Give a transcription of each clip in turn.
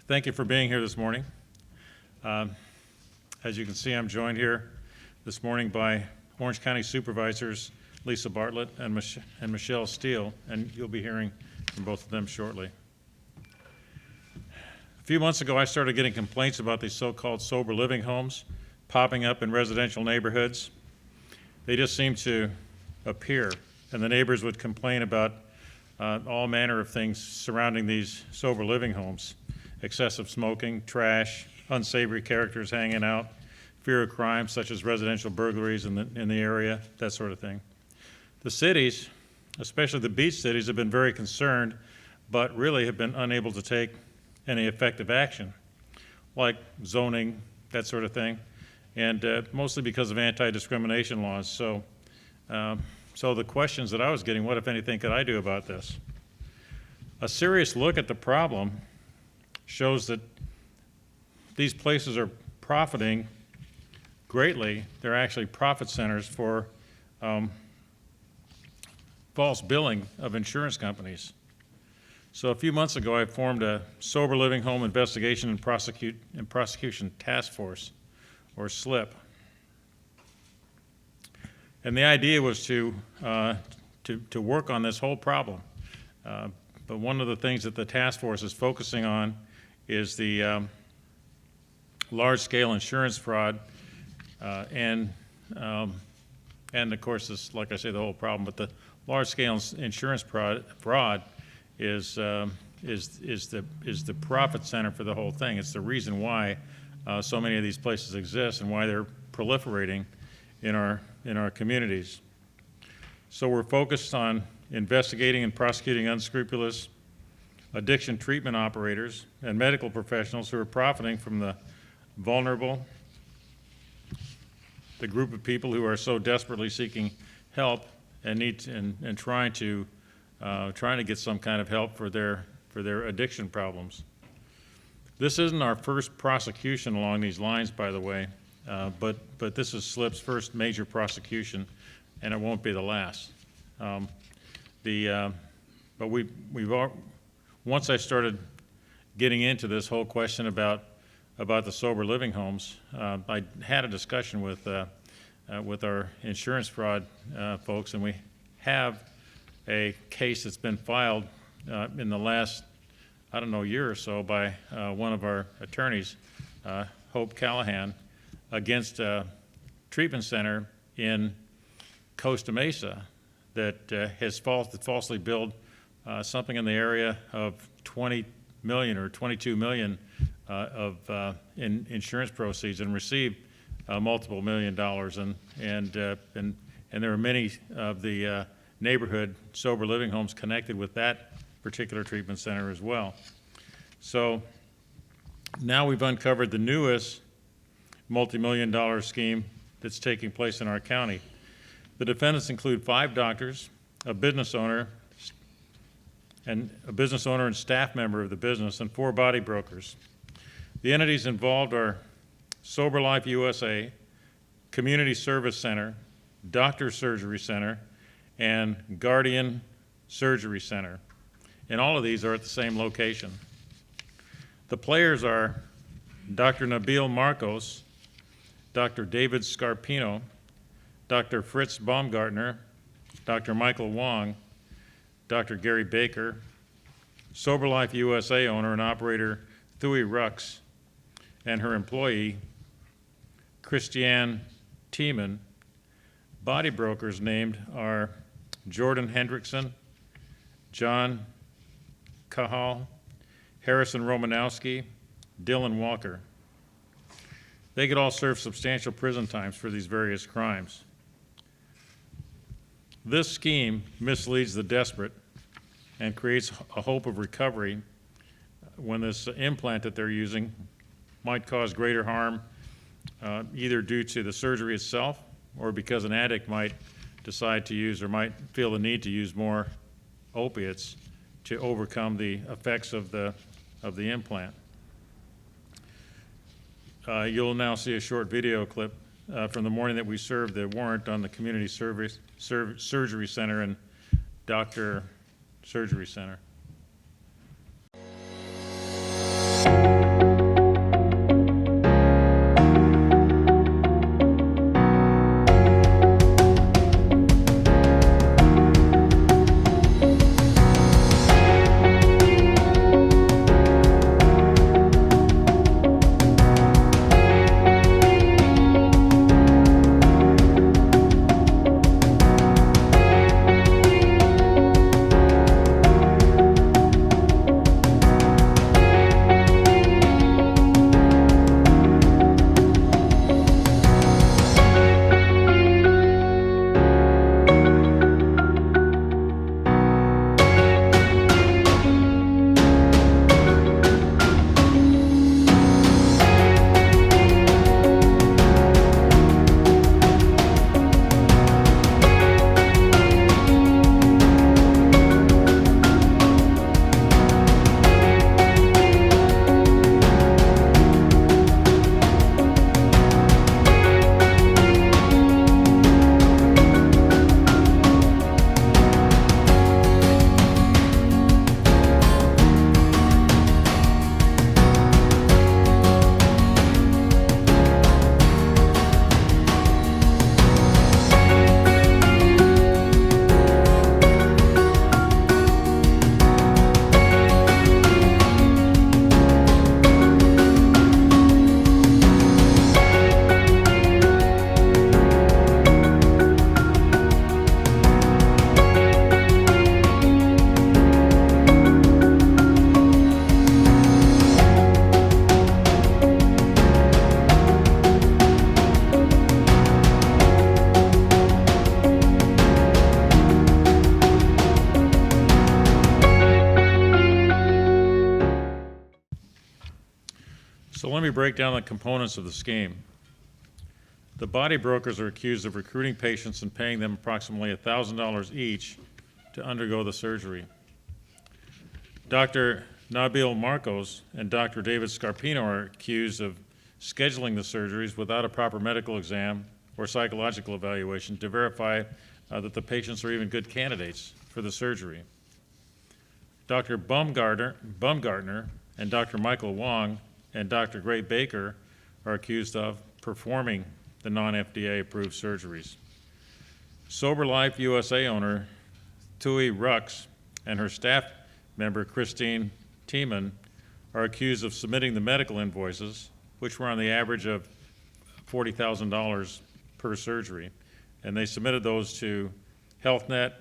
Thank you for being here this morning. As you can see, I'm joined here this morning by Orange County Supervisors Lisa Bartlett and Michelle Steele, and you'll be hearing from both of them shortly. A few months ago, I started getting complaints about these so-called sober living homes popping up in residential neighborhoods. They just seemed to appear, and the neighbors would complain about all manner of things surrounding these sober living homes: excessive smoking, trash, unsavory characters hanging out, fear of crime such as residential burglaries in the area, that sort of thing. The cities, especially the beach cities, have been very concerned, but really have been unable to take any effective action, like zoning, that sort of thing, and mostly because of anti-discrimination laws. So the questions that I was getting, what, if anything, could I do about this? A serious look at the problem shows that these places are profiting greatly. They're actually profit centers for false billing of insurance companies. So a few months ago, I formed a Sober Living Home Investigation and Prosecution Task Force, or SLIP. And the idea was to work on this whole problem. But one of the things that the task force is focusing on is the large-scale insurance fraud, and of course, this, like I say, the whole problem. But the large-scale insurance fraud is the profit center for the whole thing. It's the reason why so many of these places exist and why they're proliferating in our communities. So we're focused on investigating and prosecuting unscrupulous addiction treatment operators and medical professionals who are profiting from the vulnerable, the group of people who are so desperately seeking help and trying to get some kind of help for their addiction problems. This isn't our first prosecution along these lines, by the way, but this is SLIP's first major prosecution, and it won't be the last. But once I started getting into this whole question about the sober living homes, I had a discussion with our insurance fraud folks, and we have a case that's been filed in the last, year or so by one of our attorneys, Hope Callahan, against a treatment center in Costa Mesa that has falsely billed something in the area of $20 million or $22 million in insurance proceeds and received multiple $1 million. And there are many of the neighborhood sober living homes connected with that particular treatment center as well. So now we've uncovered the newest multi-million-dollar scheme that's taking place in our county. The defendants include 5 doctors, a business owner and staff member of the business, and 4 body brokers. The entities involved are Sober Life USA, Community Service Center, Doctor Surgery Center, and Guardian Surgery Center. And all of these are at the same location. The players are Dr. Nabil Marcos, Dr. David Scarpino, Dr. Fritz Baumgartner, Dr. Michael Wong, Dr. Gary Baker, Sober Life USA owner and operator Thuy Rux, and her employee, Christiane Tiemann. Body brokers named are Jordan Hendrickson, John Cahal, Harrison Romanowski, Dylan Walker. They could all serve substantial prison times for these various crimes. This scheme misleads the desperate and creates a hope of recovery when this implant that they're using might cause greater harm, either due to the surgery itself or because an addict might decide to use or might feel the need to use more opiates to overcome the effects of the implant. You'll now see a short video clip from the morning that we served the warrant on the Community Surgery Center and Doctor Surgery Center. So let me break down the components of the scheme. The body brokers are accused of recruiting patients and paying them approximately $1,000 each to undergo the surgery. Dr. Nabil Marcos and Dr. David Scarpino are accused of scheduling the surgeries without a proper medical exam or psychological evaluation to verify that the patients are even good candidates for the surgery. Dr. Baumgartner and Dr. Michael Wong and Dr. Gray Baker are accused of performing the non-FDA approved surgeries. Sober Life USA owner Tui Rux and her staff member Christine Tiemann are accused of submitting the medical invoices, which were on the average of $40,000 per surgery, and they submitted those to HealthNet,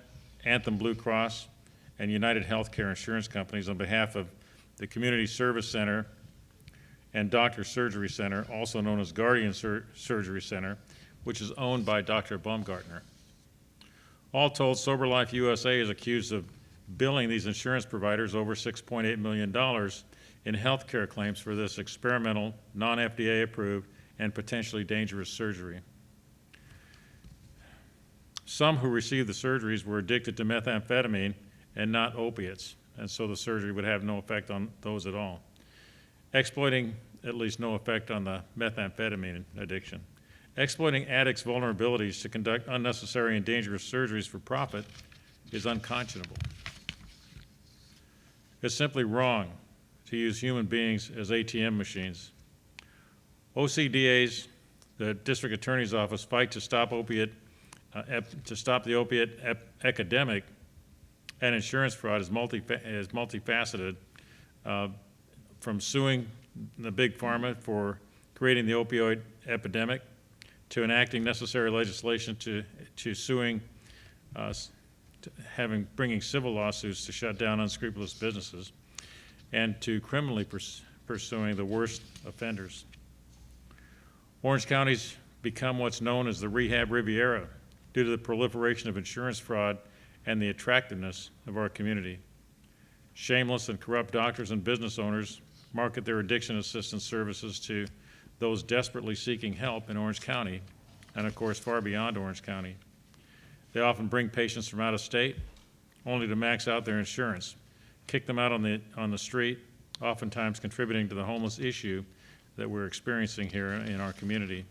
Anthem Blue Cross, and United Healthcare Insurance Companies on behalf of the Community Service Center and Doctor Surgery Center, also known as Guardian Surgery Center, which is owned by Dr. Baumgartner. All told, Sober Life USA is accused of billing these insurance providers over $6.8 million in health care claims for this experimental, non-FDA approved, and potentially dangerous surgery. Some who received the surgeries were addicted to methamphetamine and not opiates, and so the surgery would have no effect on those at all. Exploiting, at least no effect on the methamphetamine addiction. Exploiting addicts' vulnerabilities to conduct unnecessary and dangerous surgeries for profit is unconscionable. It's simply wrong to use human beings as ATM machines. OCDA's, the District Attorney's Office, fight to stop the opiate epidemic and insurance fraud is multifaceted, from suing the big pharma for creating the opioid epidemic, to enacting necessary legislation to suing, bringing civil lawsuits to shut down unscrupulous businesses, and to criminally pursuing the worst offenders. Orange County's become what's known as the Rehab Riviera due to the proliferation of insurance fraud and the attractiveness of our community. Shameless and corrupt doctors and business owners market their addiction assistance services to those desperately seeking help in Orange County, and of course far beyond Orange County. They often bring patients from out of state only to max out their insurance, kick them out on the street, oftentimes contributing to the homeless issue that we're experiencing here in our community.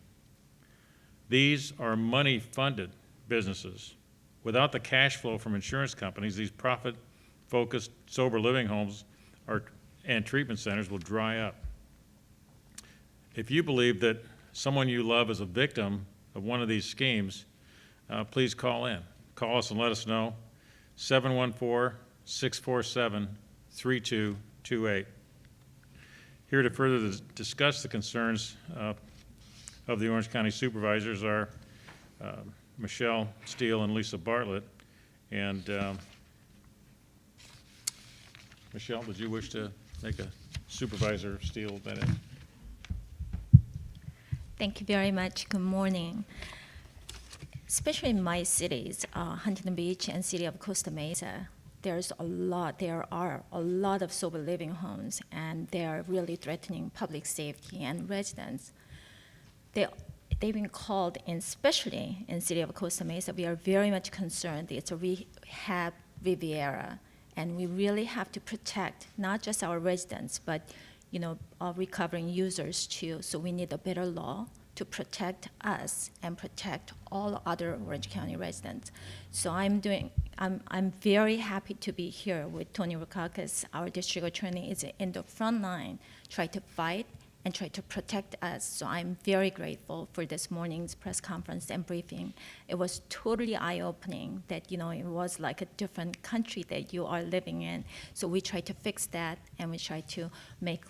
These are money-funded businesses. Without the cash flow from insurance companies, these profit-focused sober living homes and treatment centers will dry up. If you believe that someone you love is a victim of one of these schemes, please call in. Call us and let us know. 714-647-3228. Here to further discuss the concerns of the Orange County supervisors are Michelle Steele and Lisa Bartlett. And Michelle, did you wish to make a Supervisor Steele minute? Thank you very much. Good morning. Especially in my cities, Huntington Beach and city of Costa Mesa, there are a lot of sober living homes, and they are really threatening public safety and residents. They've been called in, especially in city of Costa Mesa. We are very much concerned. It's a rehab Riviera, and we really have to protect not just our residents, but our recovering users too. So we need a better law to protect us and protect all other Orange County residents. So I'm very happy to be here with Tony Rukakis. Our district attorney is in the front line, trying to fight and try to protect us. So I'm very grateful for this morning's press conference and briefing. It was totally eye-opening that, it was like a different country that you are living in. So we try to fix that, and we try to make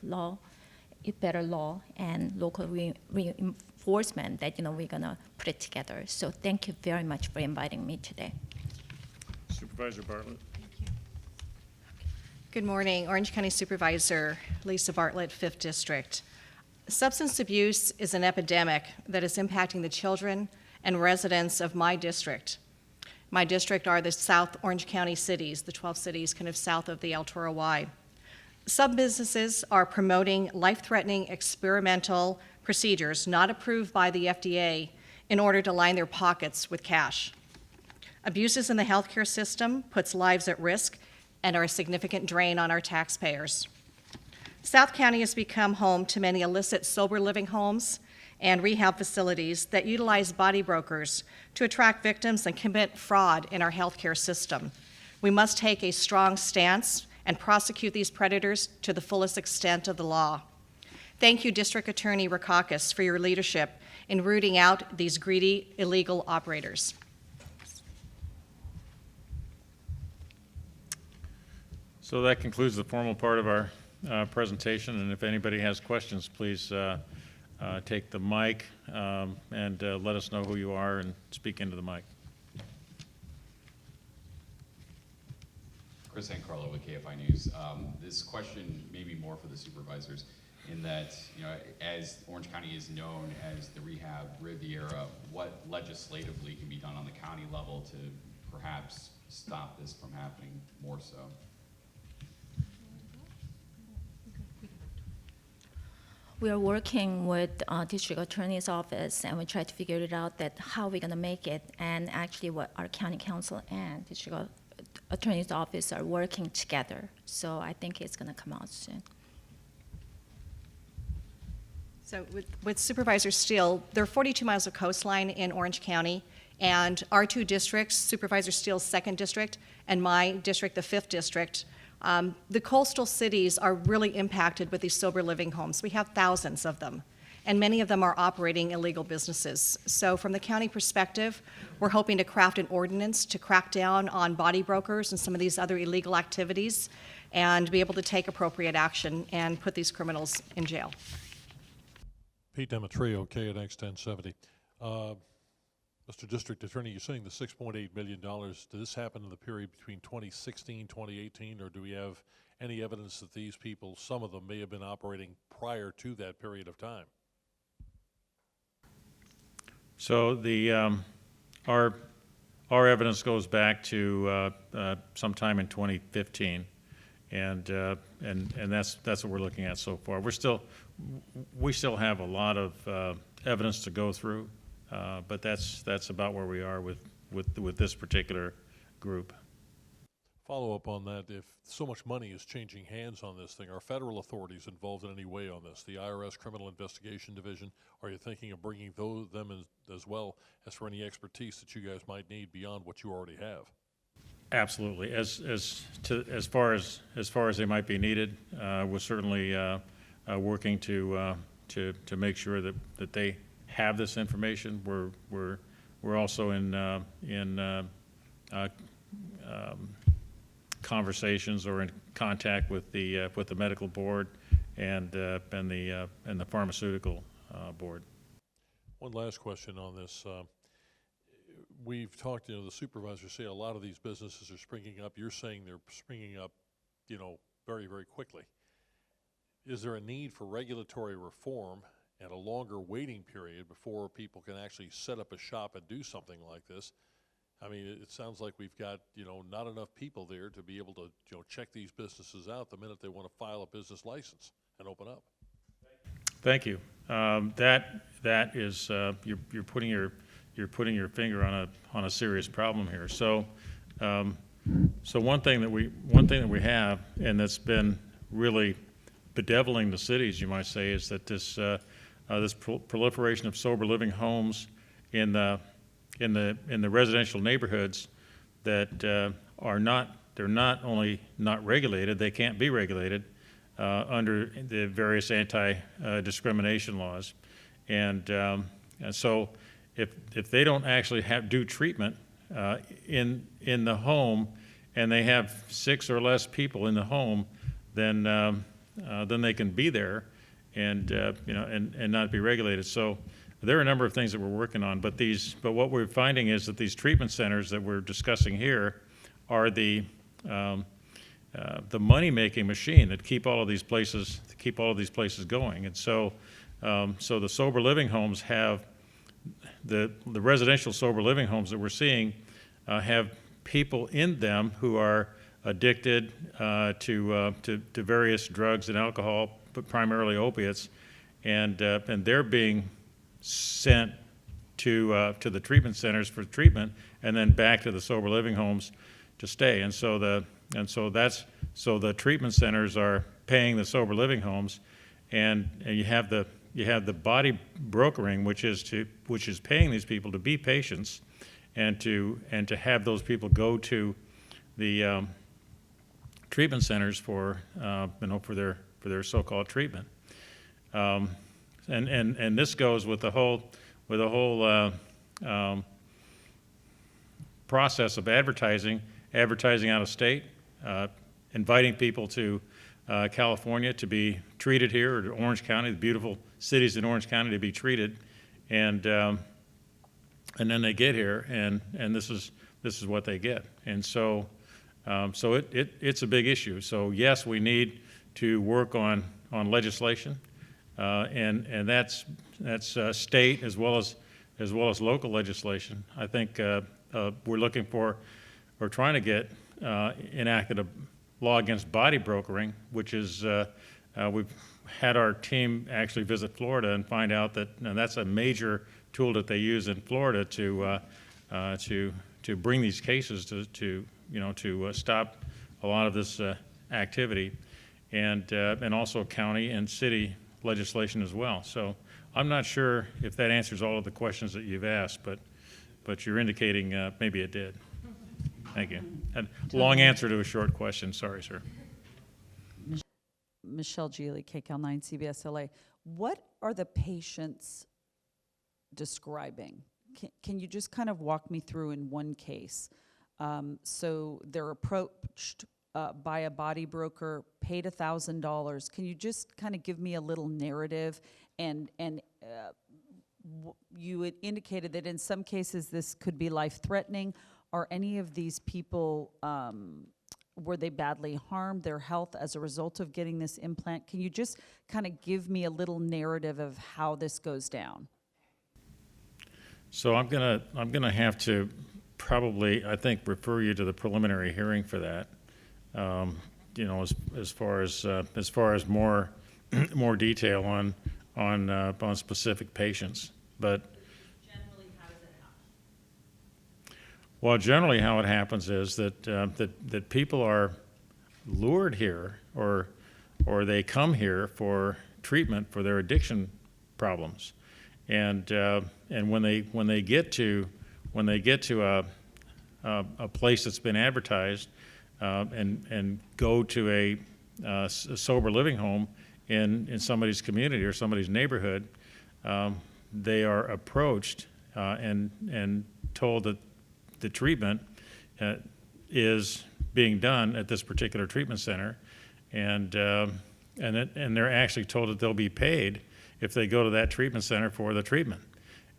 better law and local reinforcement that, we're gonna put it together. So thank you very much for inviting me today. Supervisor Bartlett. Good morning, Orange County Supervisor Lisa Bartlett, 5th District. Substance abuse is an epidemic that is impacting the children and residents of my district. My district are the South Orange County cities, the 12 cities kind of south of the El Toro Y. Some businesses are promoting life-threatening experimental procedures not approved by the FDA in order to line their pockets with cash. Abuses in the healthcare system puts lives at risk and are a significant drain on our taxpayers. South County has become home to many illicit sober living homes and rehab facilities that utilize body brokers to attract victims and commit fraud in our healthcare system. We must take a strong stance and prosecute these predators to the fullest extent of the law. Thank you, District Attorney Rakakis, for your leadership in rooting out these greedy, illegal operators. So that concludes the formal part of our presentation, and if anybody has questions, please take the mic and let us know who you are and speak into the mic. Chris Ancarlo with KFI News. This question may be more for the supervisors in that, you know, as Orange County is known as the rehab Riviera, what legislatively can be done on the county level to perhaps stop this from happening more so? We are working with District Attorney's Office, and we try to figure it out that how we're going to make it, and actually what our County Council and District Attorney's Office are working together. So I think it's going to come out soon. So with Supervisor Steele, there are 42 miles of coastline in Orange County, and our two districts, Supervisor Steele's 2nd district and my district, the 5th district, the coastal cities are really impacted with these sober living homes. We have thousands of them, and many of them are operating illegal businesses. So from the county perspective, we're hoping to craft an ordinance to crack down on body brokers and some of these other illegal activities and be able to take appropriate action and put these criminals in jail. Pete Demetrio, KNX 1070. Mr. District Attorney, you're saying the $6.8 million, did this happen in the period between 2016, 2018, or do we have any evidence that these people, some of them, may have been operating prior to that period of time? So the our evidence goes back to sometime in 2015, and that's what we're looking at so far. We still have a lot of evidence to go through, but that's about where we are with this particular group. Follow up on that, if so much money is changing hands on this thing, are federal authorities involved in any way on this? The IRS Criminal Investigation Division, are you thinking of bringing them in as well as for any expertise that you guys might need beyond what you already have? Absolutely. As far as they might be needed, we're certainly working to make sure that they have this information. We're also in conversations or in contact with the medical board and the pharmaceutical board. One last question on this. We've talked, the supervisors say a lot of these businesses are springing up. You're saying they're springing up, very, very quickly. Is there a need for regulatory reform and a longer waiting period before people can actually set up a shop and do something like this? I mean, it sounds like we've got, not enough people there to be able to, check these businesses out the minute they want to file a business license and open up. Thank you. That is you're putting your finger on a serious problem here. So one thing that we have, and that's been really bedeviling the cities, you might say, is that this proliferation of sober living homes in the residential neighborhoods that they're not only not regulated, they can't be regulated under the various anti-discrimination laws, and so if they don't actually do treatment in the home, and they have 6 or less people in the home, then they can be there and not be regulated. So there are a number of things that we're working on, but what we're finding is that these treatment centers that we're discussing here are the money-making machine that keep all of these places going. And so the sober living homes have the residential sober living homes that we're seeing have people in them who are addicted to various drugs and alcohol, but primarily opiates, and they're being sent to the treatment centers for treatment, and then back to the sober living homes to stay. And so the treatment centers are paying the sober living homes, and you have the body brokering, which is paying these people to be patients, and to have those people go to the treatment centers for their so-called treatment. And this goes with the whole process of advertising out of state, inviting people to California to be treated here, or to Orange County, the beautiful cities in Orange County, to be treated, and then they get here, and this is what they get. And so it's a big issue. So yes, we need to work on legislation, and that's state as well as local legislation. I think we're trying to get enacted a law against body brokering, which is we've had our team actually visit Florida and find out that that's a major tool that they use in Florida to bring these cases to stop a lot of this activity, and also county and city legislation as well. So I'm not sure if that answers all of the questions that you've asked, but you're indicating maybe it did. Thank you. A long answer to a short question. Sorry, sir. Michelle Geely, KCAL 9 CBS LA. What are the patients describing? Can you just kind of walk me through in one case? So they're approached by a body broker, paid $1,000. Can you just kind of give me a little narrative? And you had indicated that in some cases this could be life-threatening. Are any of these people, were they badly harmed, their health, as a result of getting this implant? Can you just kind of give me a little narrative of how this goes down? So I'm gonna have to probably, I think, refer you to the preliminary hearing for that. As far as more more detail on specific patients, but. Generally, how does it happen? Well, generally how it happens is that people are lured here, or they come here for treatment for their addiction problems, and when they get to a place that's been advertised, and go to a sober living home in somebody's community or somebody's neighborhood, they are approached and told that the treatment is being done at this particular treatment center, and they're actually told that they'll be paid if they go to that treatment center for the treatment,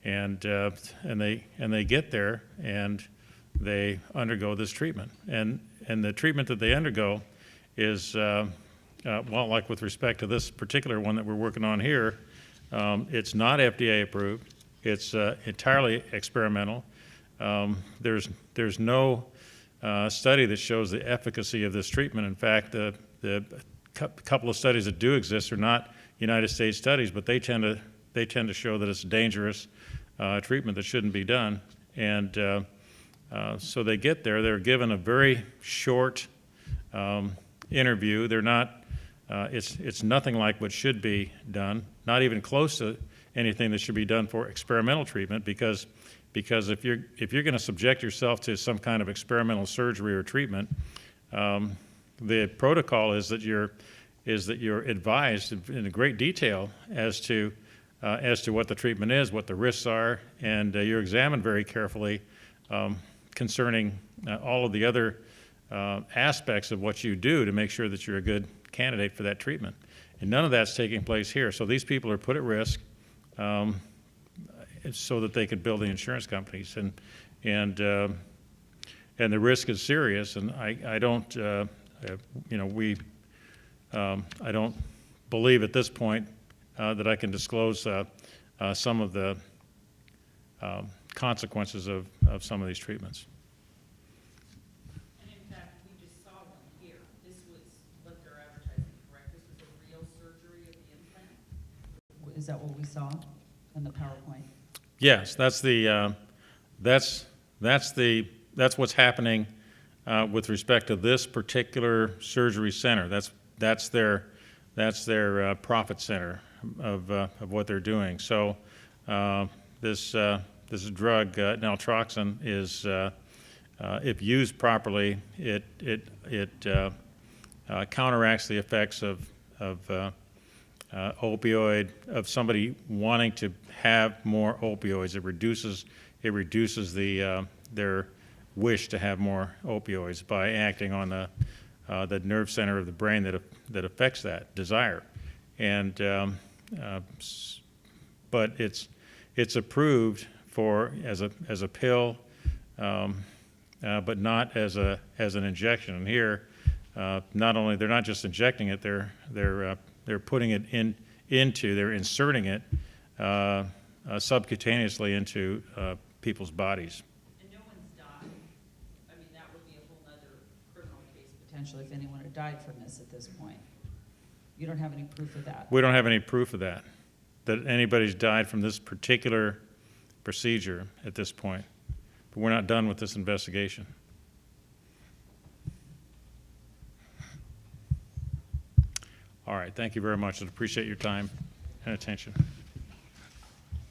and they get there and they undergo this treatment, and the treatment that they undergo is well, like with respect to this particular one that we're working on here, it's not FDA approved. It's entirely experimental. There's no study that shows the efficacy of this treatment. In fact, the couple of studies that do exist are not United States studies, but they tend to show that it's a dangerous treatment that shouldn't be done. And so they get there. They're given a very short interview. They're not. It's nothing like what should be done. Not even close to anything that should be done for experimental treatment, because if you're going to subject yourself to some kind of experimental surgery or treatment, the protocol is that you're advised in great detail as to what the treatment is, what the risks are, and you're examined very carefully concerning all of the other aspects of what you do to make sure that you're a good candidate for that treatment. And none of that's taking place here. So these people are put at risk so that they can build the insurance companies, and the risk is serious. And I don't believe at this point that I can disclose some of the consequences of some of these treatments. And in fact, we just saw one Is that what we saw in the PowerPoint? Yes, that's what's happening with respect to this particular surgery center. That's their profit center of what they're doing. So this drug naltrexone is, if used properly, it counteracts the effects of opioid, of somebody wanting to have more opioids. It reduces their wish to have more opioids by acting on the nerve center of the brain that affects that desire. And but it's approved for as a pill, but not as an injection. And here, not only they're not just injecting it, they're putting it they're inserting it subcutaneously into people's bodies. And no one's died. I mean, that would be a whole other criminal case potentially if anyone had died from this at this point. You don't have any proof of that? We don't have any proof of that anybody's died from this particular procedure at this point. But we're not done with this investigation. All right, thank you very much. I appreciate your time and attention.